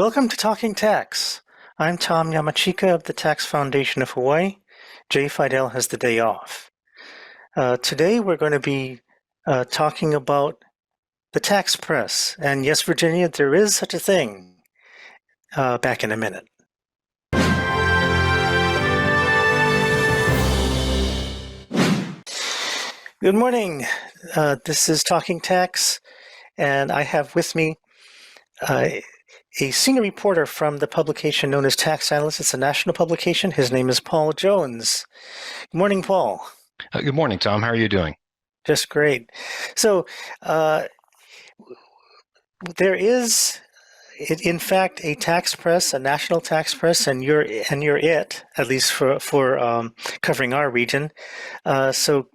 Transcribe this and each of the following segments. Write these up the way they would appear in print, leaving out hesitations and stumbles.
Welcome to Talking Tax. I'm Tom Yamachika of the Tax Foundation of Hawaii. Jay Fidel has the day off. Today we're going to be talking about the tax press. And yes, Virginia, there is such a thing. Back in a minute. Good morning. This is Talking Tax, and I have with me a senior reporter from the publication known as Tax Analysts. It's a national publication. His name is Paul Jones. Good morning, Paul. Good morning, Tom. How are you doing? Just great. So there is, in fact, a tax press, a national tax press, and you're it, at least for covering our region. So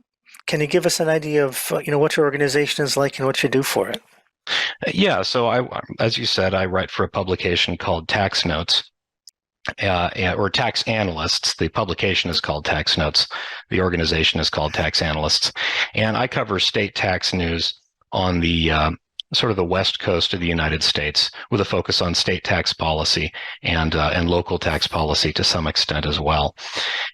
can you give us an idea of what your organization is like and what you do for it? Yeah, so as you said, I write for a publication called Tax Notes, or Tax Analysts. The publication is called Tax Notes. The organization is called Tax Analysts. And I cover state tax news on the sort of the west coast of the United States, with a focus on state tax policy and local tax policy to some extent as well.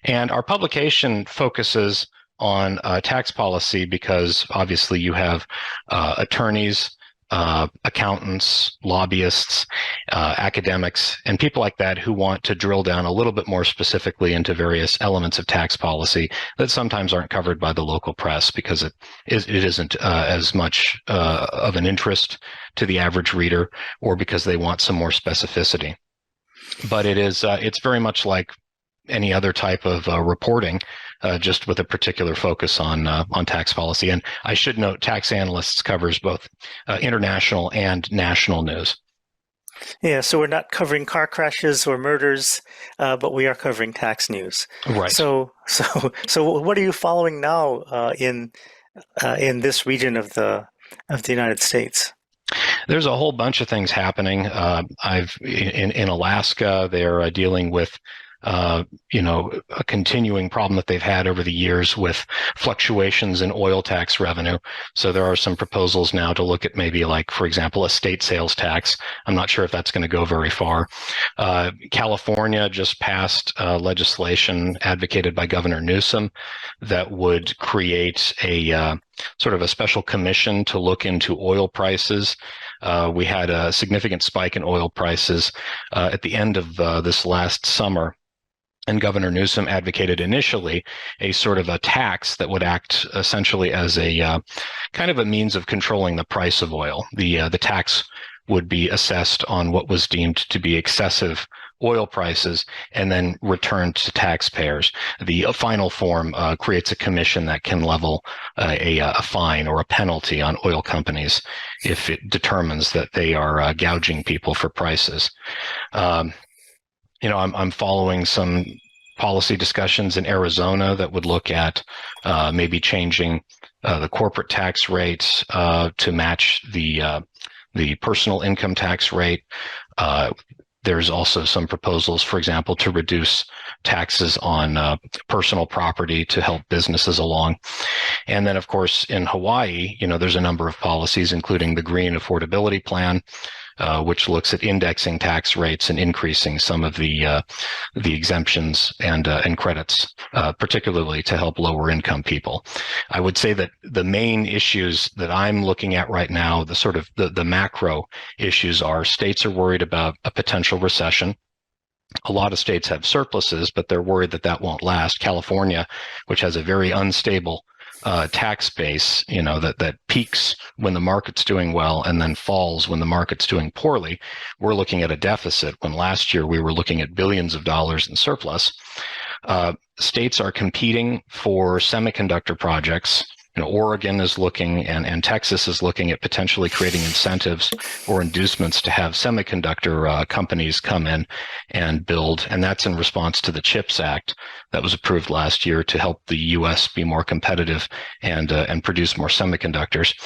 And our publication focuses on tax policy because obviously you have attorneys, accountants, lobbyists, academics, and people like that who want to drill down a little bit more specifically into various elements of tax policy that sometimes aren't covered by the local press because it isn't as much of an interest to the average reader, or because they want some more specificity. But it's very much like any other type of reporting, just with a particular focus on tax policy. And I should note, Tax Analysts covers both international and national news. Yeah, so we're not covering car crashes or murders, but we are covering tax news. Right. So what are you following now in this region of the United States? There's a whole bunch of things happening. In Alaska, they're dealing with a continuing problem that they've had over the years with fluctuations in oil tax revenue. So there are some proposals now to look at maybe, like, for example, a state sales tax. I'm not sure if that's going to go very far. California just passed legislation advocated by Governor Newsom that would create a sort of a special commission to look into oil prices. We had a significant spike in oil prices at the end of this last summer. And Governor Newsom advocated initially a sort of a tax that would act essentially as a kind of a means of controlling the price of oil. The tax would be assessed on what was deemed to be excessive oil prices and then returned to taxpayers. The final form creates a commission that can levy a fine or a penalty on oil companies if it determines that they are gouging people for prices. I'm following some policy discussions in Arizona that would look at maybe changing the corporate tax rates to match the personal income tax rate. There's also some proposals, for example, to reduce taxes on personal property to help businesses along. And then, of course, in Hawaii, there's a number of policies, including the Green Affordability Plan, which looks at indexing tax rates and increasing some of the exemptions and credits, particularly to help lower income people. I would say that the main issues that I'm looking at right now, the sort of the macro issues, are states are worried about a potential recession. A lot of states have surpluses, but they're worried that that won't last. California, which has a very unstable tax base, that peaks when the market's doing well and then falls when the market's doing poorly. We're looking at a deficit when last year we were looking at billions of dollars in surplus. States are competing for semiconductor projects. Oregon is looking and Texas is looking at potentially creating incentives or inducements to have semiconductor companies come in and build. And that's in response to the CHIPS Act that was approved last year to help the U.S. be more competitive and produce more semiconductors.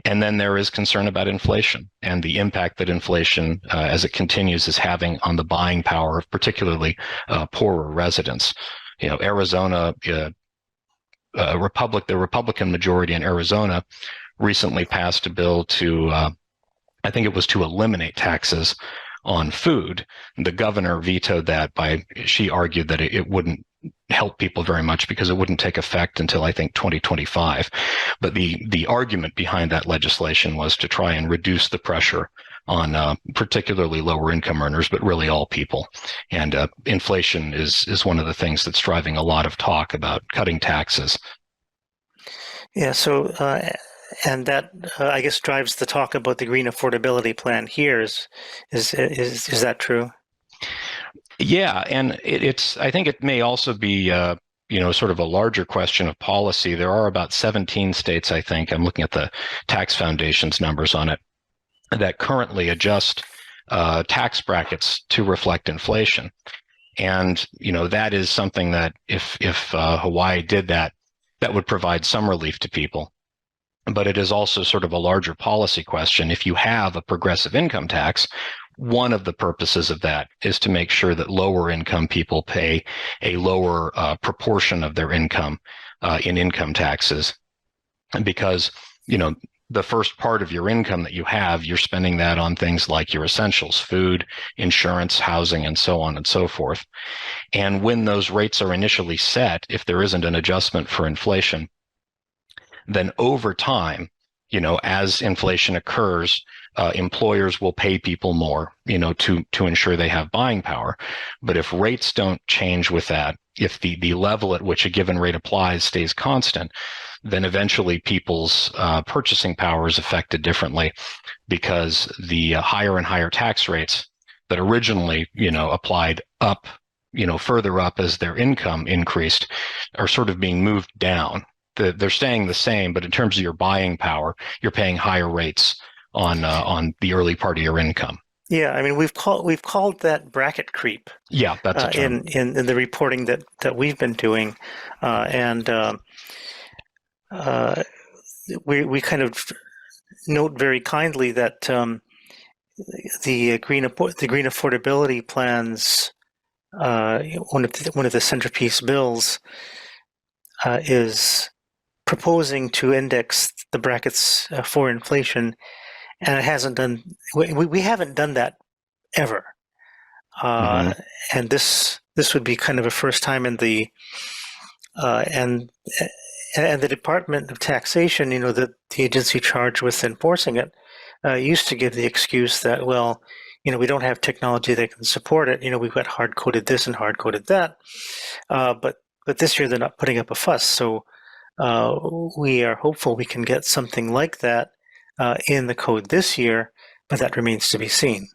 And then there is concern about inflation and the impact that inflation, as it continues, is having on the buying power of particularly poorer residents. Arizona, the Republican majority in Arizona recently passed a bill to, I think it was to eliminate taxes on food. The governor vetoed that she argued that it wouldn't help people very much because it wouldn't take effect until I think 2025. But the argument behind that legislation was to try and reduce the pressure on particularly lower income earners, but really all people. And inflation is one of the things that's driving a lot of talk about cutting taxes. Yeah, so and that I guess drives the talk about the Green Affordability Plan here. Is that true? Yeah, and I think it may also be sort of a larger question of policy. There are about 17 states, I think, I'm looking at the Tax Foundation's numbers on it, that currently adjust tax brackets to reflect inflation. And, that is something that if Hawaii did that, that would provide some relief to people. But it is also sort of a larger policy question. If you have a progressive income tax, one of the purposes of that is to make sure that lower income people pay a lower proportion of their income in income taxes. Because, the first part of your income that you have, you're spending that on things like your essentials, food, insurance, housing, and so on and so forth. And when those rates are initially set, if there isn't an adjustment for inflation, then over time, as inflation occurs, employers will pay people more, to ensure they have buying power. But if rates don't change with that, if the level at which a given rate applies stays constant, then eventually people's purchasing power is affected differently, because the higher and higher tax rates that originally, applied up, further up as their income increased, are sort of being moved down. They're staying the same, but in terms of your buying power, you're paying higher rates on the early part of your income. Yeah, I mean, we've called that bracket creep. Yeah, that's a term. In the reporting that we've been doing, and we kind of note very kindly that the Green Affordability Plan's one of the centerpiece bills is proposing to index the brackets for inflation, and it hasn't done. We haven't done that ever, and this would be kind of a first time in the and the Department of Taxation, the agency charged with enforcing it, used to give the excuse that, well, we don't have technology that can support it. We've got hard-coded this and hard-coded that, but this year they're not putting up a fuss. So we are hopeful we can get something like that in the code this year, but that remains to be seen.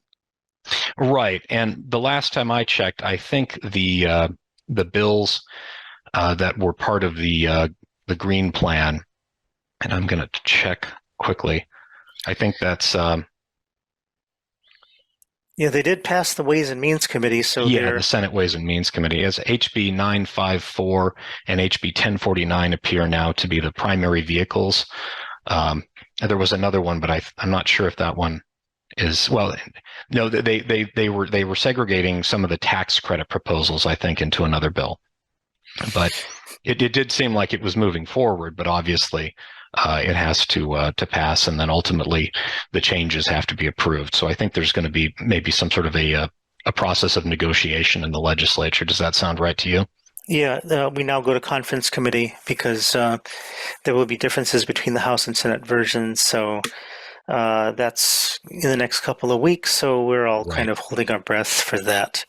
Right, and the last time I checked, I think the bills that were part of the Green Plan, and I'm going to check quickly. I think that's yeah, they did pass the Ways and Means Committee. So yeah, the Senate Ways and Means Committee. As HB 954 and HB 1049 appear now to be the primary vehicles. There was another one, but I'm not sure if that one is, well, no, they were segregating some of the tax credit proposals, I think, into another bill. But it did seem like it was moving forward, but obviously it has to pass, and then ultimately the changes have to be approved. So I think there's going to be maybe some sort of a process of negotiation in the legislature. Does that sound right to you? Yeah, we now go to conference committee because there will be differences between the House and Senate versions. So that's in the next couple of weeks. So we're all kind of holding our breath for that.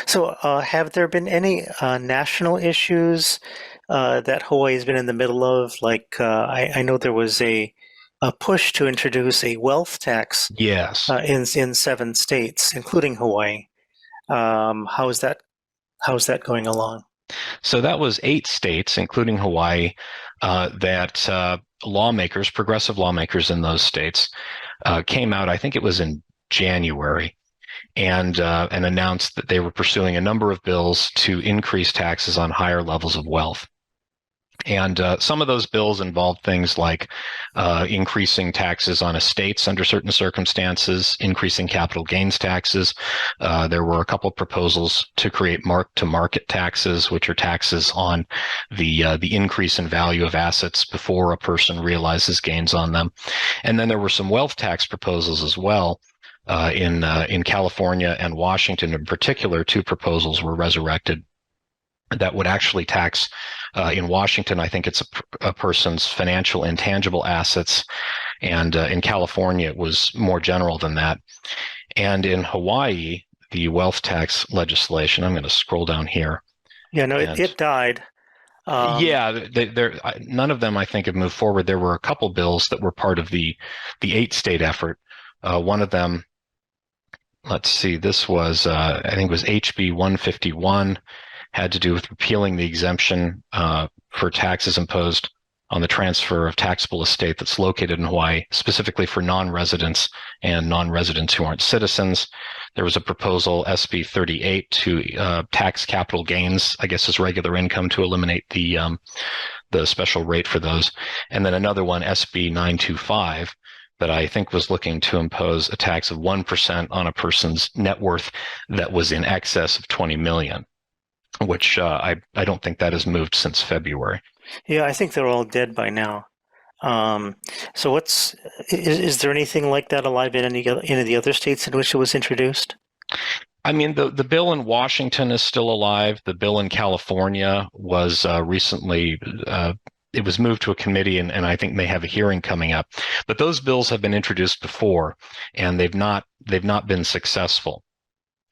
So have there been any national issues that Hawaii has been in the middle of? Like I know there was a push to introduce a wealth tax. Yes. In 7 states, including Hawaii. How's that going along? So that was 8 states, including Hawaii, that lawmakers, progressive lawmakers in those states, came out, I think it was in January, and announced that they were pursuing a number of bills to increase taxes on higher levels of wealth. And some of those bills involved things like increasing taxes on estates under certain circumstances, increasing capital gains taxes. There were a couple of proposals to create mark-to-market taxes, which are taxes on the increase in value of assets before a person realizes gains on them. And then there were some wealth tax proposals as well In California and Washington in particular, two proposals were resurrected that would actually tax, in Washington, I think it's a person's financial intangible assets, and in California it was more general than that. And in Hawaii, the wealth tax legislation, I'm going to scroll down here. Yeah, no, it died. Yeah, none of them, I think, have moved forward. There were a couple bills that were part of the 8-state effort. One of them, let's see, this was, I think it was HB 151, had to do with repealing the exemption for taxes imposed on the transfer of taxable estate that's located in Hawaii, specifically for non-residents and non-residents who aren't citizens. There was a proposal, SB 38, to tax capital gains, I guess, as regular income, to eliminate the special rate for those. And then another one, SB 925, that I think was looking to impose a tax of 1% on a person's net worth that was in excess of 20 million, which I don't think that has moved since February. Yeah, I think they're all dead by now. So is there anything like that alive in any of the other states in which it was introduced? I mean, the bill in Washington is still alive. The bill in California was recently, it was moved to a committee, and I think may have a hearing coming up. But those bills have been introduced before, and they've not been successful.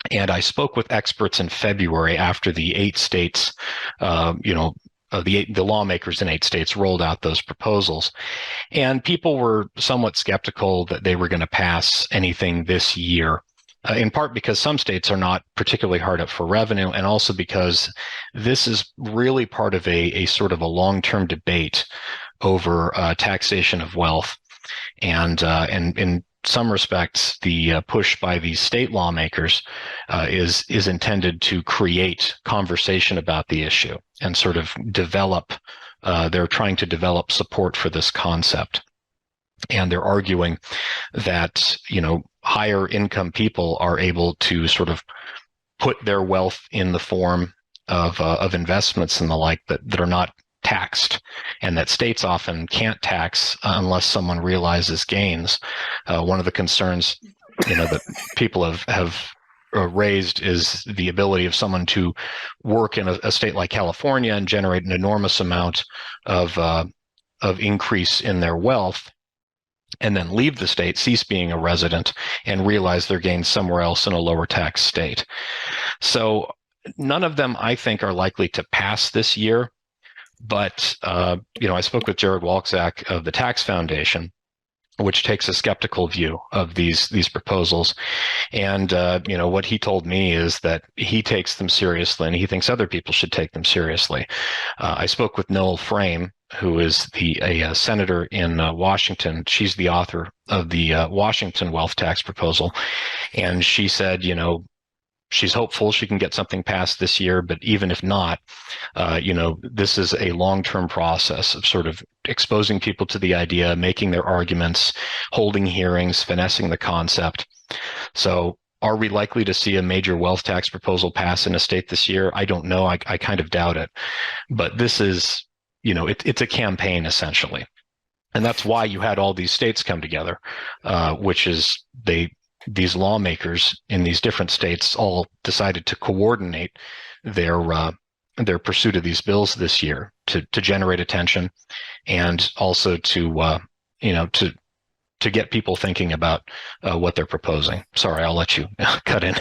And I spoke with experts in February after the 8 states, the lawmakers in 8 states rolled out those proposals. And people were somewhat skeptical that they were going to pass anything this year, in part because some states are not particularly hard up for revenue, and also because this is really part of a sort of a long-term debate over taxation of wealth. And in some respects, the push by these state lawmakers is intended to create conversation about the issue and sort of develop. They're trying to develop support for this concept, and they're arguing that higher income people are able to sort of put their wealth in the form of investments and the like that are not taxed, and that states often can't tax unless someone realizes gains. One of the concerns, that people have raised is the ability of someone to work in a state like California and generate an enormous amount of increase in their wealth, and then leave the state, cease being a resident, and realize their gains somewhere else in a lower tax state. So none of them, I think, are likely to pass this year. But, I spoke with Jared Walczak of the Tax Foundation, which takes a skeptical view of these proposals. And, what he told me is that he takes them seriously, and he thinks other people should take them seriously. I spoke with Noel Frame, who is a senator in Washington. She's the author of the Washington wealth tax proposal. And she said, she's hopeful she can get something passed this year, but even if not, this is a long-term process of sort of exposing people to the idea, making their arguments, holding hearings, finessing the concept. So are we likely to see a major wealth tax proposal pass in a state this year? I don't know. I kind of doubt it. But this is, it's a campaign essentially. And that's why you had all these states come together, which is these lawmakers in these different states all decided to coordinate their pursuit of these bills this year to generate attention, and also to get people thinking about what they're proposing. Sorry, I'll let you cut in.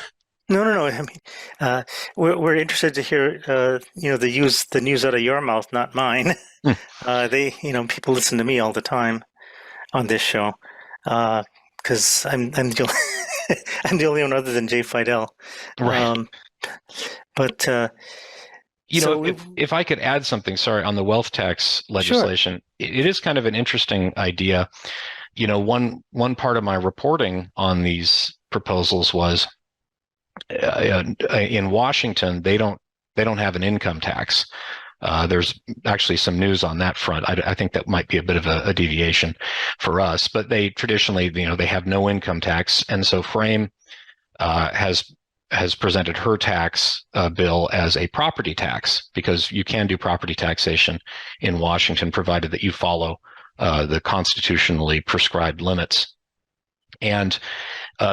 No. I mean, we're interested to hear the news out of your mouth, not mine. People listen to me all the time on this show. Because I'm the only one other than Jay Fidel. Right. If I could add something, sorry, on the wealth tax legislation, sure. It is kind of an interesting idea. One part of my reporting on these proposals was in Washington, they don't have an income tax. There's actually some news on that front. I think that might be a bit of a deviation for us, but they traditionally, they have no income tax. And so Frame has presented her tax bill as a property tax, because you can do property taxation in Washington, provided that you follow the constitutionally prescribed limits. And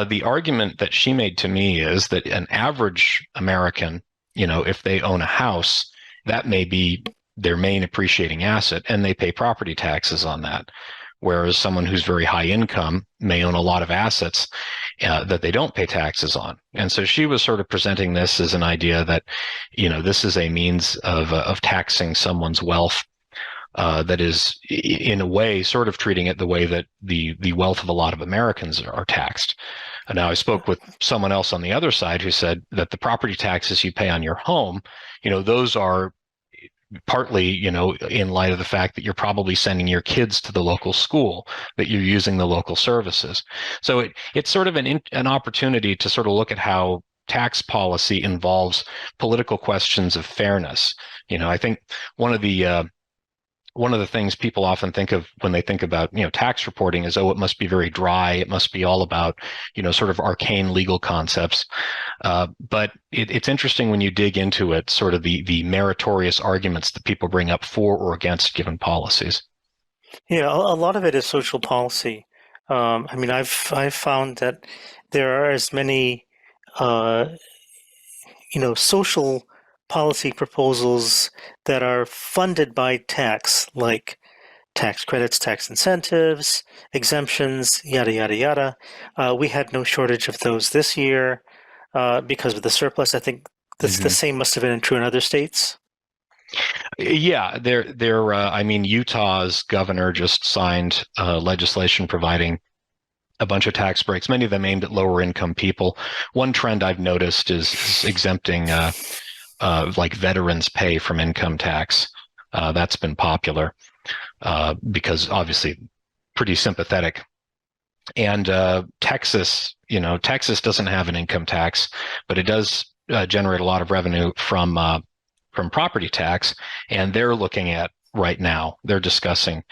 The argument that she made to me is that an average American, if they own a house, that may be their main appreciating asset, and they pay property taxes on that. Whereas someone who's very high income may own a lot of assets that they don't pay taxes on. And so she was sort of presenting this as an idea that, this is a means of taxing someone's wealth that is, in a way, sort of treating it the way that the wealth of a lot of Americans are taxed. And now I spoke with someone else on the other side who said that the property taxes you pay on your home, those are partly, in light of the fact that you're probably sending your kids to the local school, that you're using the local services. So it's sort of an opportunity to sort of look at how tax policy involves political questions of fairness. I think one of the things people often think of when they think about, tax reporting is, it must be very dry. It must be all about, sort of arcane legal concepts. But it's interesting when you dig into it, sort of the meritorious arguments that people bring up for or against given policies. Yeah, a lot of it is social policy. I've found that there are as many, social policy proposals that are funded by tax, like tax credits, tax incentives, exemptions, yada, yada, yada. We had no shortage of those this year because of the surplus. I think the same must have been true in other states. Yeah, Utah's governor just signed legislation providing a bunch of tax breaks, many of them aimed at lower income people. One trend I've noticed is exempting like veterans pay from income tax. That's been popular because obviously pretty sympathetic. And Texas doesn't have an income tax, but it does generate a lot of revenue from property tax. And they're looking at right now, they're discussing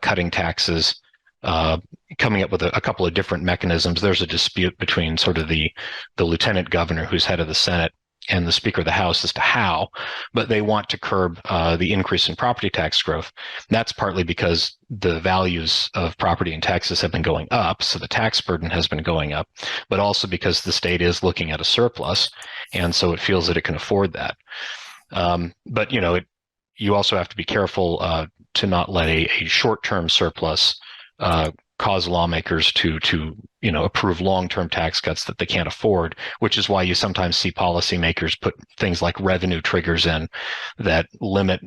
cutting taxes, coming up with a couple of different mechanisms. There's a dispute between sort of the lieutenant governor, who's head of the Senate, and the Speaker of the House as to how, but they want to curb the increase in property tax growth. That's partly because the values of property in Texas have been going up, so the tax burden has been going up, but also because the state is looking at a surplus, and so it feels that it can afford that. But you also have to be careful to not let a short-term surplus cause lawmakers to approve long-term tax cuts that they can't afford, which is why you sometimes see policymakers put things like revenue triggers in that limit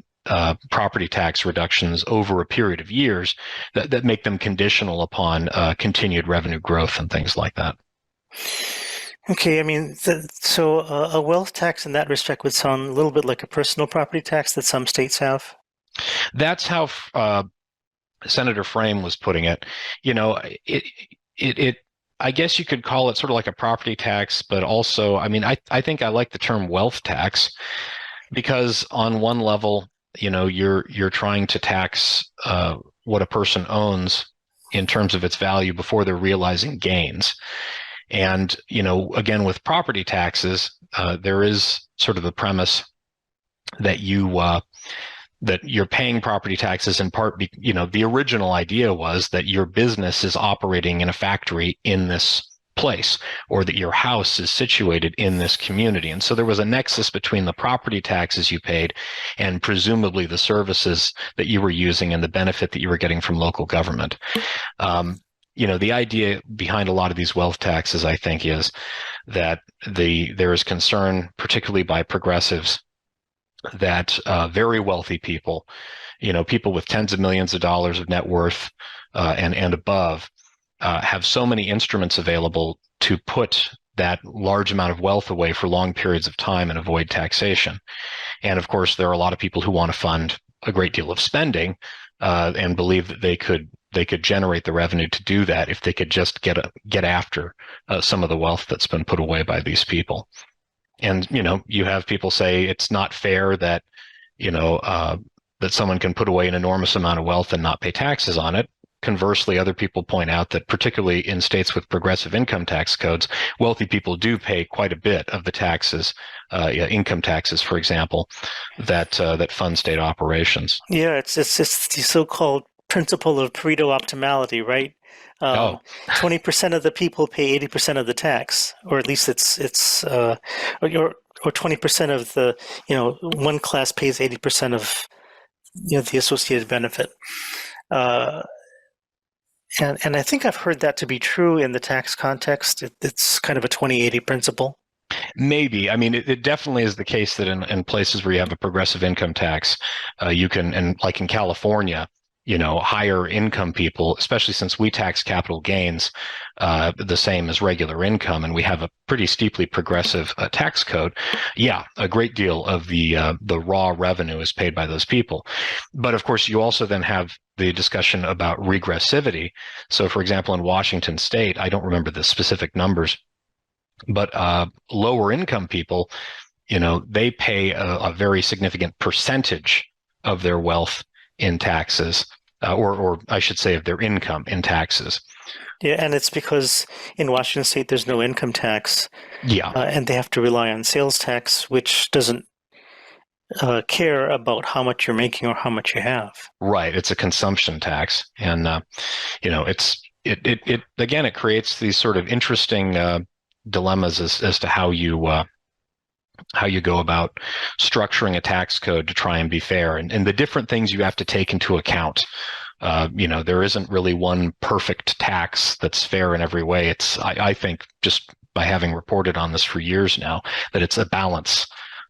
property tax reductions over a period of years that make them conditional upon continued revenue growth and things like that. Okay, so a wealth tax in that respect would sound a little bit like a personal property tax that some states have. That's how Senator Frame was putting it. I guess you could call it sort of like a property tax, but also, I think I like the term wealth tax because on one level, you're trying to tax what a person owns in terms of its value before they're realizing gains. And, again, with property taxes, there is sort of the premise that that you're paying property taxes in part, the original idea was that your business is operating in a factory in this place, or that your house is situated in this community. And so there was a nexus between the property taxes you paid and presumably the services that you were using and the benefit that you were getting from local government. The idea behind a lot of these wealth taxes, I think, is that there is concern, particularly by progressives, that very wealthy people, people with tens of millions of dollars of net worth and above, have so many instruments available to put that large amount of wealth away for long periods of time and avoid taxation. And of course, there are a lot of people who want to fund a great deal of spending and believe that they could generate the revenue to do that if they could just get after some of the wealth that's been put away by these people. And, you have people say it's not fair that, that someone can put away an enormous amount of wealth and not pay taxes on it. Conversely, other people point out that particularly in states with progressive income tax codes, wealthy people do pay quite a bit of the taxes, income taxes, for example, that fund state operations. Yeah, it's the so-called principle of Pareto optimality, right? Um, Oh, 20% of the people pay 80% of the tax, or at least or 20% of the, one class pays 80% of, the associated benefit. Uh, and I think I've heard that to be true in the tax context. It's kind of a 20/80 principle. maybe. I mean, it definitely is the case that in places where you have a progressive income tax, you can, and like in California, higher income people, especially since we tax capital gains the same as regular income, and we have a pretty steeply progressive tax code. Yeah, a great deal of the raw revenue is paid by those people. But of course, you also then have the discussion about regressivity. So, for example, in Washington State, I don't remember the specific numbers, but lower income people, they pay a very significant percentage of their wealth in taxes, or I should say of their income in taxes. Yeah, and it's because in Washington State there's no income tax, Yeah, and they have to rely on sales tax, which doesn't care about how much you're making or how much you have. right. It's a consumption tax, and it again, it creates these sort of interesting dilemmas as to how you go about structuring a tax code to try and be fair, and the different things you have to take into account. There isn't really one perfect tax that's fair in every way. I think, just by having reported on this for years now, that it's a balance,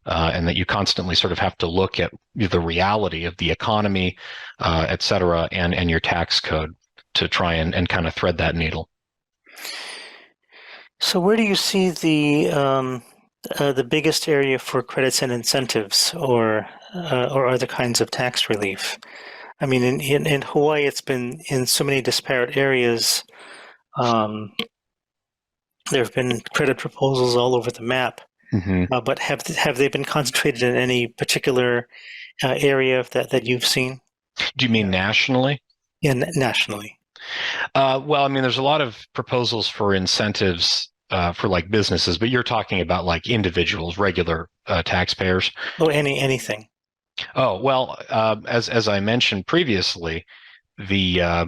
and that you constantly sort of have to look at the reality of the economy, et cetera, and your tax code to try and kind of thread that needle. So where do you see the biggest area for credits and incentives, or other kinds of tax relief? I mean, in Hawaii, it's been in so many disparate areas. There have been credit proposals all over the map, Mm-hmm. but have they been concentrated in any particular area that you've seen? Do you mean nationally? Yeah, nationally. Well, I mean, there's a lot of proposals for incentives for like businesses, but you're talking about like individuals, regular taxpayers. Oh, anything. Oh, well, as I mentioned previously, the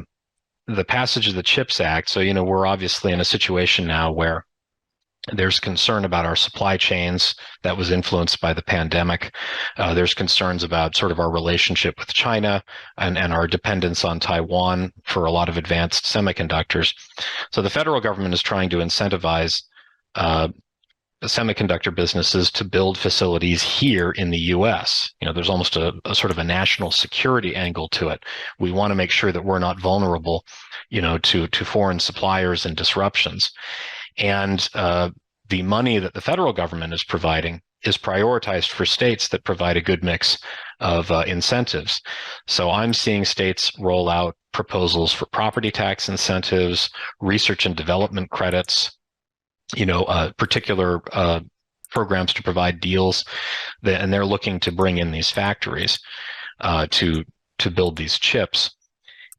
the passage of the CHIPS Act. So, we're obviously in a situation now where there's concern about our supply chains that was influenced by the pandemic. There's concerns about sort of our relationship with China and our dependence on Taiwan for a lot of advanced semiconductors. So the federal government is trying to incentivize semiconductor businesses to build facilities here in the U.S. There's almost a sort of a national security angle to it. We want to make sure that we're not vulnerable, to foreign suppliers and disruptions. And the money that the federal government is providing is prioritized for states that provide a good mix of incentives. So I'm seeing states roll out proposals for property tax incentives, research and development credits, particular programs to provide deals, and they're looking to bring in these factories to build these chips.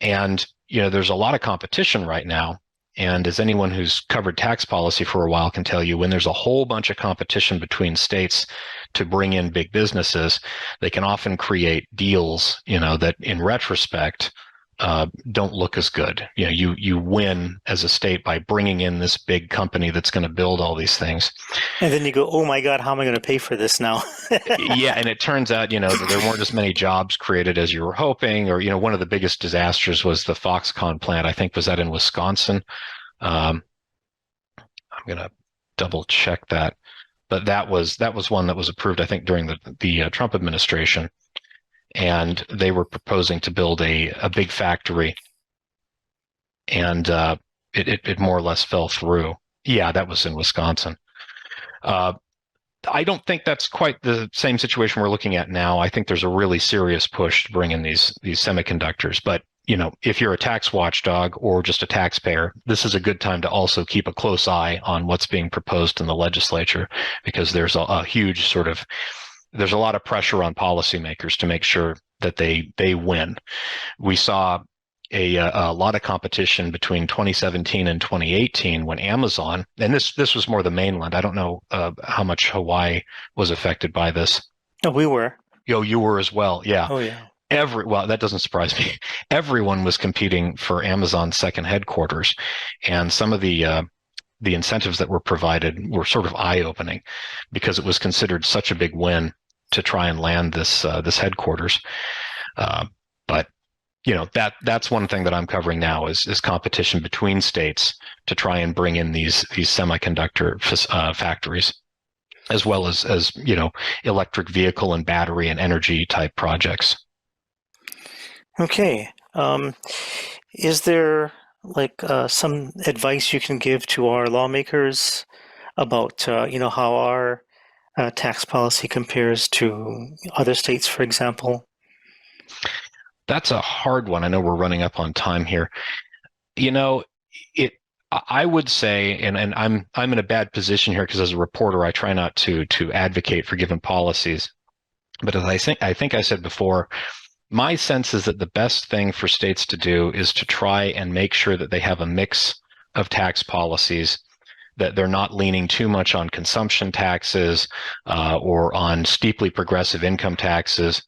And there's a lot of competition right now. And as anyone who's covered tax policy for a while can tell you, when there's a whole bunch of competition between states to bring in big businesses, they can often create deals, that in retrospect don't look as good. You win as a state by bringing in this big company that's going to build all these things. And then you go, oh my God, how am I going to pay for this now? Yeah, and it turns out, that there weren't as many jobs created as you were hoping, or, one of the biggest disasters was the Foxconn plant. I think, was that in Wisconsin? I'm going to double check that. But that was one that was approved, I think, during the Trump administration. And they were proposing to build a big factory, and it more or less fell through. Yeah, that was in Wisconsin. I don't think that's quite the same situation we're looking at now. I think there's a really serious push to bring in these semiconductors. But, if you're a tax watchdog or just a taxpayer, this is a good time to also keep a close eye on what's being proposed in the legislature, because there's a huge there's a lot of pressure on policymakers to make sure that they win. We saw a lot of competition between 2017 and 2018 when Amazon, and this was more the mainland. I don't know how much Hawaii was affected by this. No, we were. You were as well, yeah. Oh, yeah. Well, that doesn't surprise me. Everyone was competing for Amazon's second headquarters, and some of the incentives that were provided were sort of eye-opening because it was considered such a big win to try and land this headquarters. But that's one thing that I'm covering now is competition between states to try and bring in these semiconductor factories, as well as electric vehicle and battery and energy type projects. Okay. Is there some advice you can give to our lawmakers about how our tax policy compares to other states, for example? That's a hard one. I know we're running up on time here. I would say, and I'm in a bad position here because as a reporter, I try not to advocate for given policies. But as I think I said before, my sense is that the best thing for states to do is to try and make sure that they have a mix of tax policies, that they're not leaning too much on consumption taxes or on steeply progressive income taxes.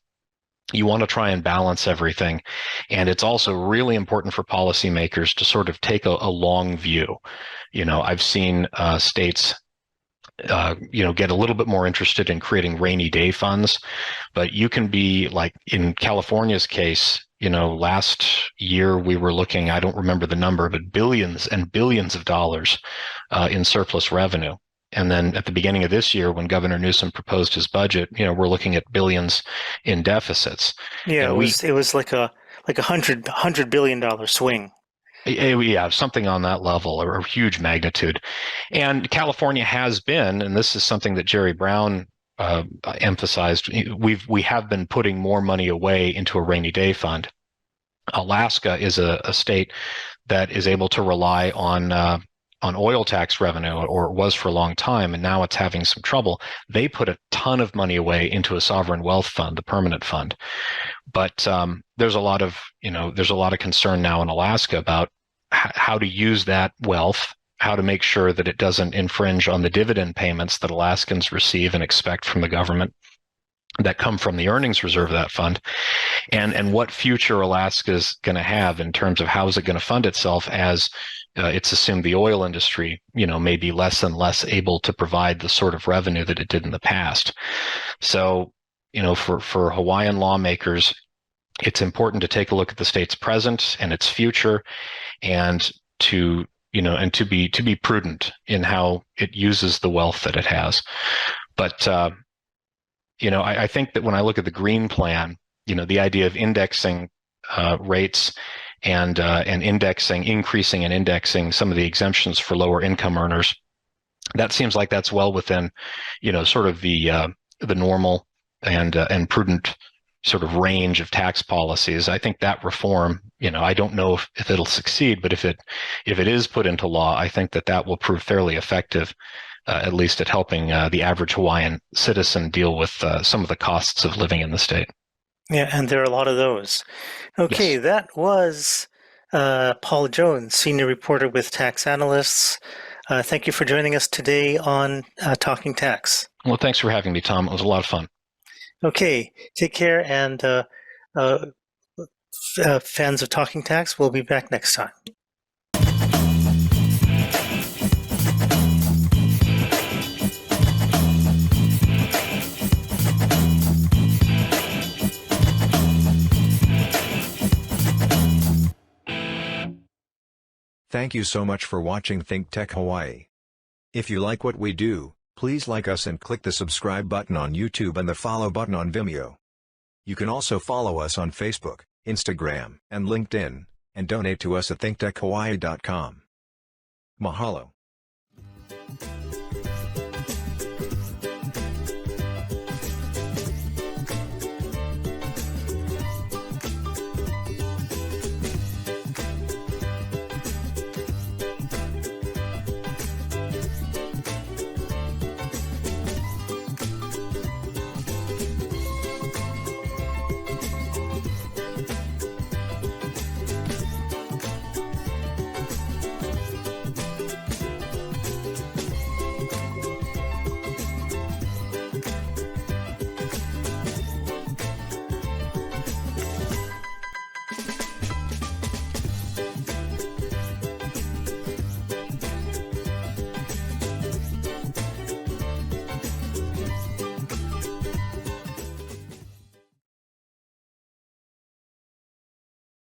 You want to try and balance everything. And it's also really important for policymakers to sort of take a long view. I've seen states get a little bit more interested in creating rainy day funds, but you can be like in California's case, last year we were looking, I don't remember the number, but billions and billions of dollars in surplus revenue. And then at the beginning of this year, when Governor Newsom proposed his budget, we're looking at billions in deficits. Yeah, it was like a $100 billion swing. Yeah, something on that level, or huge magnitude. And California has been, and this is something that Jerry Brown emphasized, we have been putting more money away into a rainy day fund. Alaska is a state that is able to rely on oil tax revenue, or was for a long time, and now it's having some trouble. They put a ton of money away into a sovereign wealth fund, the permanent fund. But there's a lot of concern now in Alaska about how to use that wealth, how to make sure that it doesn't infringe on the dividend payments that Alaskans receive and expect from the government that come from the earnings reserve of that fund, and what future Alaska is going to have in terms of how is it going to fund itself as it's assumed the oil industry, may be less and less able to provide the sort of revenue that it did in the past. So, for Hawaiian lawmakers, it's important to take a look at the state's present and its future, and to be prudent in how it uses the wealth that it has. But I think that when I look at the Green Plan, the idea of indexing rates and increasing and indexing some of the exemptions for lower income earners, that seems like that's well within, sort of the normal and prudent sort of range of tax policies. I think that reform, I don't know if it'll succeed, but if it is put into law, I think that will prove fairly effective, at least at helping the average Hawaiian citizen deal with some of the costs of living in the state. Yeah, and there are a lot of those. Okay, yes. That was Paul Jones, senior reporter with Tax Analysts. Thank you for joining us today on Talking Tax. Well, thanks for having me, Tom. It was a lot of fun. Okay, take care, and fans of Talking Tax, we'll be back next time. Thank you so much for watching ThinkTech Hawaii. If you like what we do, please like us and click the subscribe button on YouTube and the follow button on Vimeo. You can also follow us on Facebook, Instagram, and LinkedIn, and donate to us at thinktechhawaii.com. Mahalo.